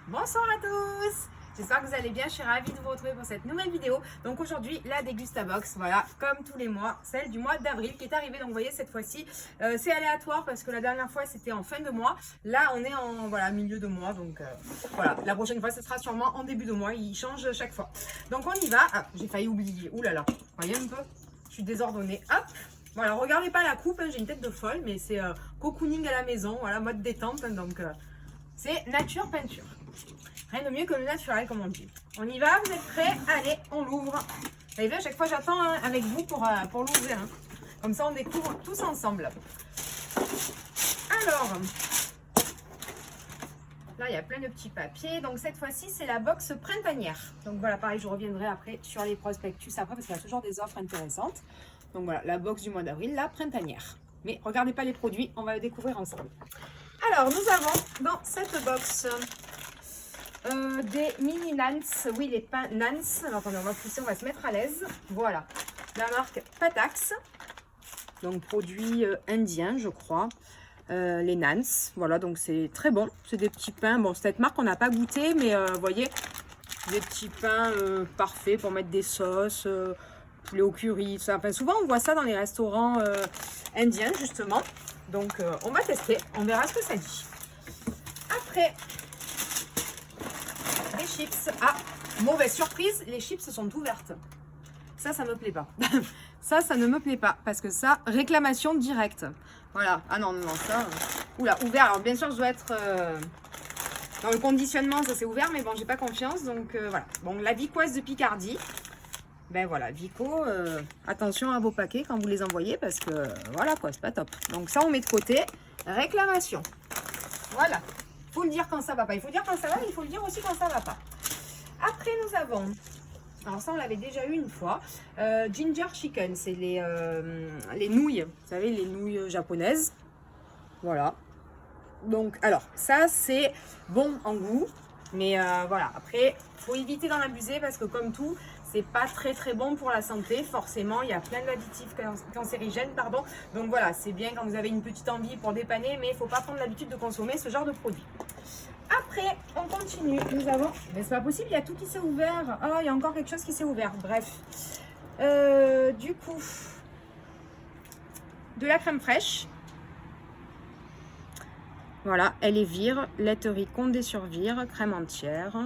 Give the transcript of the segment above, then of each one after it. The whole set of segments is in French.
Bonsoir à tous, j'espère que vous allez bien, je suis ravie de vous retrouver pour cette nouvelle vidéo. Donc aujourd'hui la Dégustabox, voilà, comme tous les mois, celle du mois d'avril qui est arrivée. Donc vous voyez cette fois-ci c'est aléatoire parce que la dernière fois c'était en fin de mois. Là on est en milieu de mois, donc voilà, la prochaine fois ce sera sûrement en début de mois, il change chaque fois. Donc on y va. Ah, j'ai failli oublier, oulala, voyez un peu, je suis désordonnée, hop. Voilà, regardez pas la coupe, hein, j'ai une tête de folle, mais c'est cocooning à la maison, voilà, mode détente, hein, donc c'est nature peinture. Rien de mieux que le naturel, comme on dit. On y va, vous êtes prêts? Allez, on l'ouvre. Vous avez vu, à chaque fois j'attends hein, avec vous pour l'ouvrir. Hein. Comme ça, on découvre tous ensemble. Alors, là, il y a plein de petits papiers. Donc, cette fois-ci, c'est la box printanière. Donc, voilà, pareil, je reviendrai après sur les prospectus après, parce qu'il y a toujours des offres intéressantes. Donc, voilà, la box du mois d'avril, la printanière. Mais regardez pas les produits, on va le découvrir ensemble. Alors, nous avons dans cette box des mini Nance, oui les pains Nance. Alors attendez, on va pousser, on va se mettre à l'aise. Voilà, la marque Patax, donc produit indien je crois, les Nance. Voilà, donc c'est très bon, c'est des petits pains. Bon, cette marque on n'a pas goûté, mais vous voyez, des petits pains parfaits pour mettre des sauces, poulet au curry, tout ça. Enfin, souvent on voit ça dans les restaurants indiens justement. Donc on va tester, on verra ce que ça dit. Après, les chips. Ah, mauvaise surprise, les chips sont ouvertes. Ça me plaît pas. ça ne me plaît pas. Parce que ça, réclamation directe. Voilà. Ah non, non, ça. Oula, ouvert. Alors, bien sûr, je dois être dans le conditionnement, ça c'est ouvert, mais bon, j'ai pas confiance. Donc, voilà. Bon, la Vicoise de Picardie. Ben voilà, Vico, attention à vos paquets quand vous les envoyez. Parce que, voilà quoi, c'est pas top. Donc, ça, on met de côté. Réclamation. Voilà. Il faut le dire quand ça va pas. Il faut dire quand ça va, mais il faut le dire aussi quand ça va pas. Après, nous avons, alors ça on l'avait déjà eu une fois, ginger chicken, c'est les nouilles, vous savez, les nouilles japonaises. Voilà. Donc, alors, ça c'est bon en goût, mais voilà, après, il faut éviter d'en abuser parce que comme tout, c'est pas très bon pour la santé, forcément, il y a plein d'additifs cancérigènes, pardon. Donc voilà, c'est bien quand vous avez une petite envie pour dépanner, mais il ne faut pas prendre l'habitude de consommer ce genre de produit. Après, on continue. Nous avons... Mais c'est pas possible, il y a tout qui s'est ouvert. Oh, il y a encore quelque chose qui s'est ouvert. Bref. Du coup, de la crème fraîche. Voilà, elle est vire, laiterie Condé sur vire, crème entière,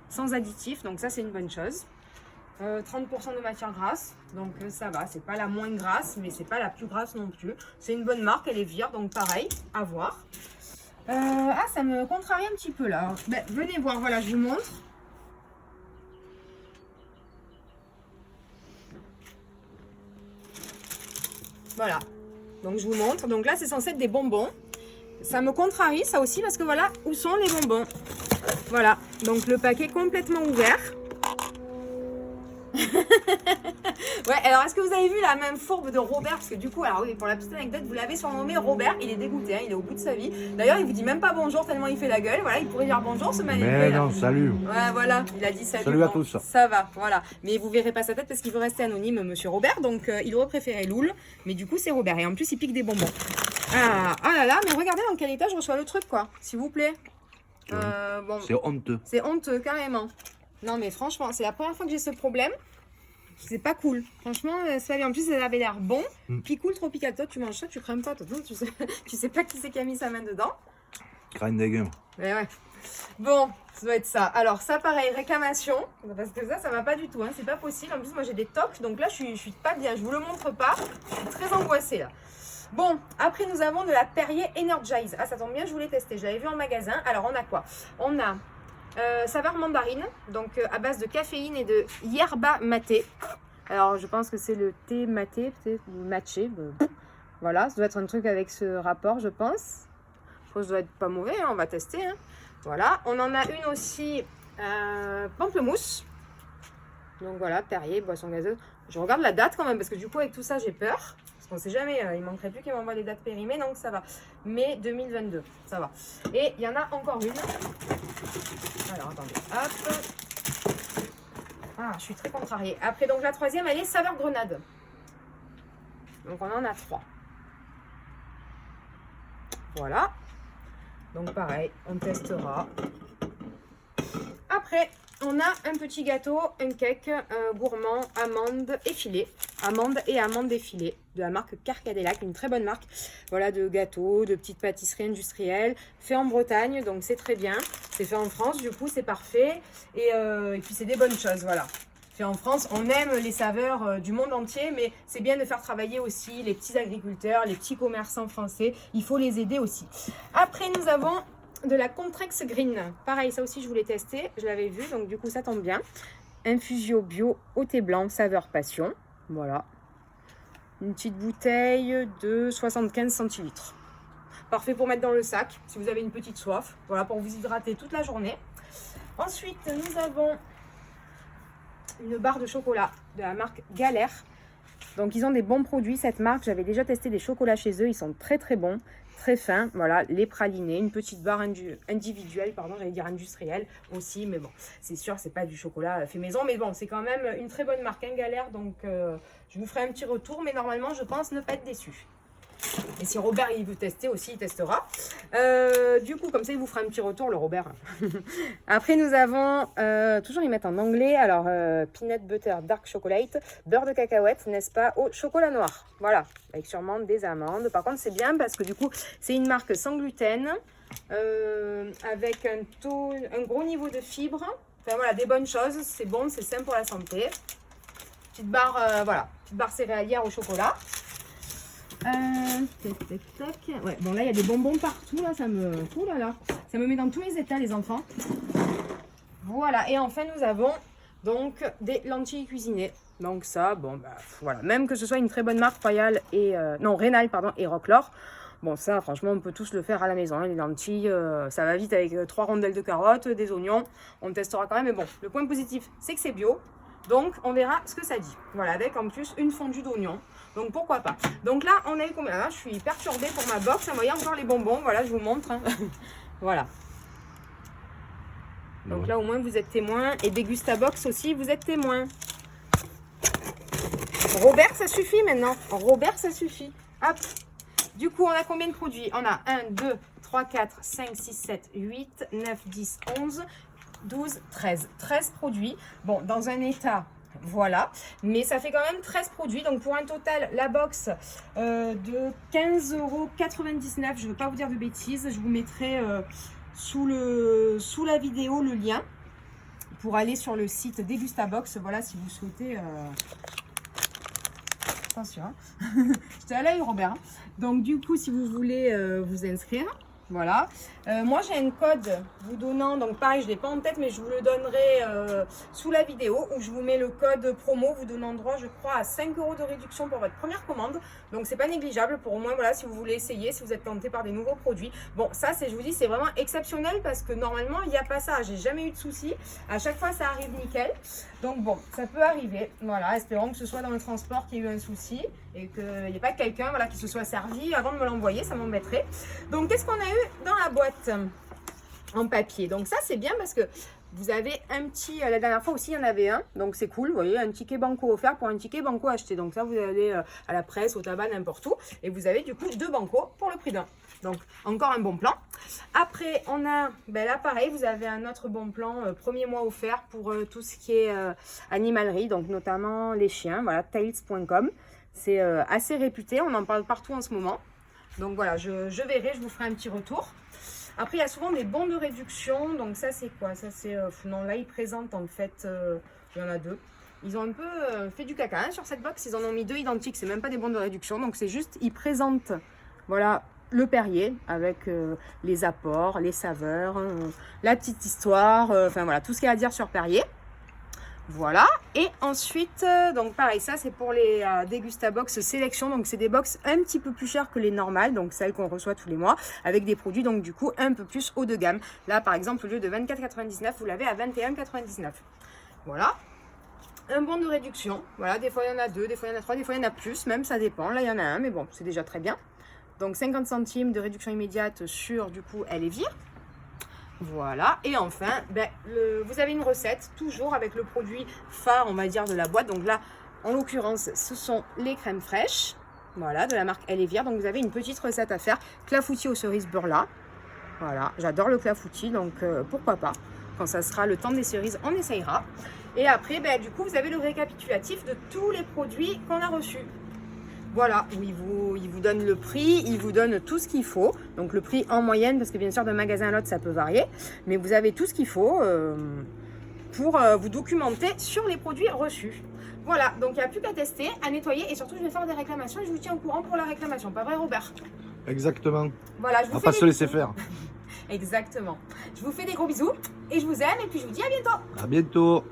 sans additifs, donc ça c'est une bonne chose. 30% de matière grasse, donc ça va, c'est pas la moins grasse, mais c'est pas la plus grasse non plus. C'est une bonne marque, elle est vire, donc pareil, à voir. Ah, ça me contrarie un petit peu là. Ben, venez voir, voilà, je vous montre. Voilà, donc je vous montre. Donc là, c'est censé être des bonbons. Ça me contrarie, ça aussi, parce que voilà, où sont les bonbons? Voilà, donc le paquet complètement ouvert. Ouais, alors est-ce que vous avez vu la même fourbe de Robert? Parce que du coup, alors oui, pour la petite anecdote, vous l'avez surnommé Robert, il est dégoûté, hein, il est au bout de sa vie. D'ailleurs, il vous dit même pas bonjour tellement il fait la gueule. Voilà, il pourrait dire bonjour ce manipulé. Mais non, salut. Ouais, voilà, il a dit salut. Salut à tous. Ça va, voilà. Mais vous verrez pas sa tête parce qu'il veut rester anonyme, monsieur Robert. Donc, il aurait préféré Loul. Mais du coup, c'est Robert. Et en plus, il pique des bonbons. Ah, oh là là, mais regardez dans quel état je reçois le truc, quoi. S'il vous plaît. Bon, c'est honteux. C'est honteux, carrément. Non, mais franchement, c'est la première fois que j'ai ce problème. C'est pas cool. Franchement, ça en plus, ça avait l'air bon. Picoule, tropical. Toi, tu manges ça, tu crèmes pas. Toi, tu sais pas qui c'est qui a mis sa main dedans. Crâne des gueules. Mais ouais. Bon, ça doit être ça. Alors, ça, pareil, réclamation. Parce que ça va pas du tout. Hein. C'est pas possible. En plus, moi, j'ai des tocs. Donc là, je suis pas bien. Je vous le montre pas. Je suis très angoissée, là. Bon, après, nous avons de la Perrier Energize. Ah, ça tombe bien, je voulais tester. Je l'avais vu en magasin. Alors, on a quoi? On a saveur mandarine, donc à base de caféine et de yerba maté. Alors je pense que c'est le thé maté, peut-être, ou matché. Voilà, ça doit être un truc avec ce rapport, je pense. Je pense que ça doit être pas mauvais, hein, on va tester. Hein. Voilà, on en a une aussi pamplemousse. Donc voilà, Perrier, boisson gazeuse. Je regarde la date quand même, parce que du coup avec tout ça j'ai peur. Parce qu'on ne sait jamais, il manquerait plus qu'il m'envoie les dates périmées, donc ça va. Mai 2022, ça va. Et il y en a encore une. Alors attendez, hop. Ah, je suis très contrariée. Après, donc la troisième, elle est saveur grenade. Donc on en a 3. Voilà. Donc pareil, on testera. Après, on a un petit gâteau, un cake gourmand, amande effilée. Amande et amande effilée de la marque Carcadelac, une très bonne marque. Voilà, de gâteaux, de petites pâtisseries industrielles, fait en Bretagne, donc c'est très bien. C'est fait en France, du coup, c'est parfait. Et puis, c'est des bonnes choses, voilà. Fait en France, on aime les saveurs du monde entier, mais c'est bien de faire travailler aussi les petits agriculteurs, les petits commerçants français. Il faut les aider aussi. Après, nous avons de la Contrex Green. Pareil, ça aussi, je voulais tester. Je l'avais vu, donc du coup, ça tombe bien. Infusio bio au thé blanc, saveur passion. Voilà. Une petite bouteille de 75 centilitres. Parfait pour mettre dans le sac, si vous avez une petite soif. Voilà, pour vous hydrater toute la journée. Ensuite, nous avons une barre de chocolat de la marque Galère. Donc ils ont des bons produits, cette marque. J'avais déjà testé des chocolats chez eux, ils sont très très bons, très fins. Voilà, les pralinés, une petite barre individuelle, pardon, j'allais dire industrielle aussi, mais bon, c'est sûr, c'est pas du chocolat fait maison, mais bon, c'est quand même une très bonne marque, hein, Galère. Donc je vous ferai un petit retour, mais normalement, je pense ne pas être déçu. Et si Robert il veut tester aussi, il testera. Du coup, comme ça, il vous fera un petit retour, le Robert. Après, nous avons, toujours ils mettent en anglais, alors peanut butter dark chocolate, beurre de cacahuète, n'est-ce pas, au chocolat noir. Voilà, avec sûrement des amandes. Par contre, c'est bien parce que du coup, c'est une marque sans gluten, avec un gros niveau de fibres. Enfin voilà, des bonnes choses, c'est bon, c'est sain pour la santé. Petite barre, voilà, petite barre céréalière au chocolat. Ouais, bon là il y a des bonbons partout là, ça me met dans tous les états les enfants. Voilà, et enfin nous avons donc des lentilles cuisinées. Donc ça, bon bah voilà, même que ce soit une très bonne marque Royal et Rénal pardon et Rocklor. Bon ça franchement on peut tous le faire à la maison, hein, les lentilles, ça va vite avec 3 rondelles de carottes, des oignons, on testera quand même, mais bon, le point positif c'est que c'est bio. Donc, on verra ce que ça dit. Voilà, avec en plus une fondue d'oignon. Donc, pourquoi pas. Donc là, on a eu combien? Là, je suis perturbée pour ma box. Vous voyez encore les bonbons. Voilà, je vous montre. Hein. Voilà. Donc là, au moins, vous êtes témoin. Et Dégustabox aussi, vous êtes témoin. Robert, ça suffit maintenant. Robert, ça suffit. Hop. Du coup, on a combien de produits? On a 1, 2, 3, 4, 5, 6, 7, 8, 9, 10, 11... 12, 13. 13 produits. Bon, dans un état, voilà. Mais ça fait quand même 13 produits. Donc, pour un total, la box de 15,99 €. Je ne veux pas vous dire de bêtises. Je vous mettrai sous la vidéo le lien pour aller sur le site Dégustabox. Voilà, si vous souhaitez... Attention. Hein. J'étais à l'œil, Robert. Donc, du coup, si vous voulez vous inscrire... Voilà. Moi, j'ai un code vous donnant, donc pareil, je ne l'ai pas en tête, mais je vous le donnerai sous la vidéo, où je vous mets le code promo, vous donnant droit, je crois, à 5 € de réduction pour votre première commande. Donc, c'est pas négligeable pour au moins, voilà, si vous voulez essayer, si vous êtes tenté par des nouveaux produits. Bon, ça, je vous dis, c'est vraiment exceptionnel parce que normalement, il n'y a pas ça. J'ai jamais eu de soucis. À chaque fois, ça arrive nickel. Donc, bon, ça peut arriver. Voilà, espérons que ce soit dans le transport qu'il y ait eu un souci et qu'il n'y ait pas quelqu'un voilà, qui se soit servi avant de me l'envoyer, ça m'embêterait. Donc, qu'est-ce qu'on a eu dans la boîte en papier? Donc, ça, c'est bien parce que vous avez un petit, la dernière fois aussi, il y en avait un, donc c'est cool, vous voyez, un ticket banco offert pour un ticket banco acheté. Donc, ça, vous allez à la presse, au tabac, n'importe où, et vous avez du coup 2 bancos pour le prix d'un. Donc, encore un bon plan. Après, on a, ben là, pareil, vous avez un autre bon plan, premier mois offert pour tout ce qui est animalerie, donc notamment les chiens, voilà, tails.com. C'est assez réputé, on en parle partout en ce moment. Donc voilà, je verrai, je vous ferai un petit retour. Après, il y a souvent des bons de réduction. Donc ça, c'est quoi? Ça, c'est... non, là, ils présentent en fait... il y en a 2. Ils ont un peu fait du caca hein, sur cette box. Ils en ont mis 2 identiques. C'est même pas des bons de réduction. Donc c'est juste, ils présentent, voilà, le Perrier avec les apports, les saveurs, la petite histoire. Enfin voilà, tout ce qu'il y a à dire sur Perrier. Voilà, et ensuite, donc pareil, ça c'est pour les Dégustabox Sélection, donc c'est des box un petit peu plus chères que les normales, donc celles qu'on reçoit tous les mois, avec des produits donc du coup un peu plus haut de gamme. Là par exemple, au lieu de 24,99 €, vous l'avez à 21,99 €. Voilà, un bon de réduction, voilà, des fois il y en a 2, des fois il y en a 3, des fois il y en a plus, même ça dépend, là il y en a un, mais bon, c'est déjà très bien. Donc 50 centimes de réduction immédiate sur du coup Elevir. Voilà, et enfin, ben, vous avez une recette, toujours avec le produit phare, on va dire, de la boîte. Donc là, en l'occurrence, ce sont les crèmes fraîches, voilà, de la marque Elevir. Donc vous avez une petite recette à faire, clafoutis aux cerises beurre là. Voilà, j'adore le clafoutis, donc pourquoi pas. Quand ça sera le temps des cerises, on essayera. Et après, ben, du coup, vous avez le récapitulatif de tous les produits qu'on a reçus. Voilà, où il vous donne le prix, il vous donne tout ce qu'il faut. Donc le prix en moyenne, parce que bien sûr d'un magasin à l'autre ça peut varier, mais vous avez tout ce qu'il faut pour vous documenter sur les produits reçus. Voilà, donc il n'y a plus qu'à tester, à nettoyer et surtout je vais faire des réclamations et je vous tiens au courant pour la réclamation. Pas vrai Robert? Exactement. Voilà, je vous On va fais pas des se laisser bisous. faire. Exactement. Je vous fais des gros bisous et je vous aime et puis je vous dis à bientôt. À bientôt.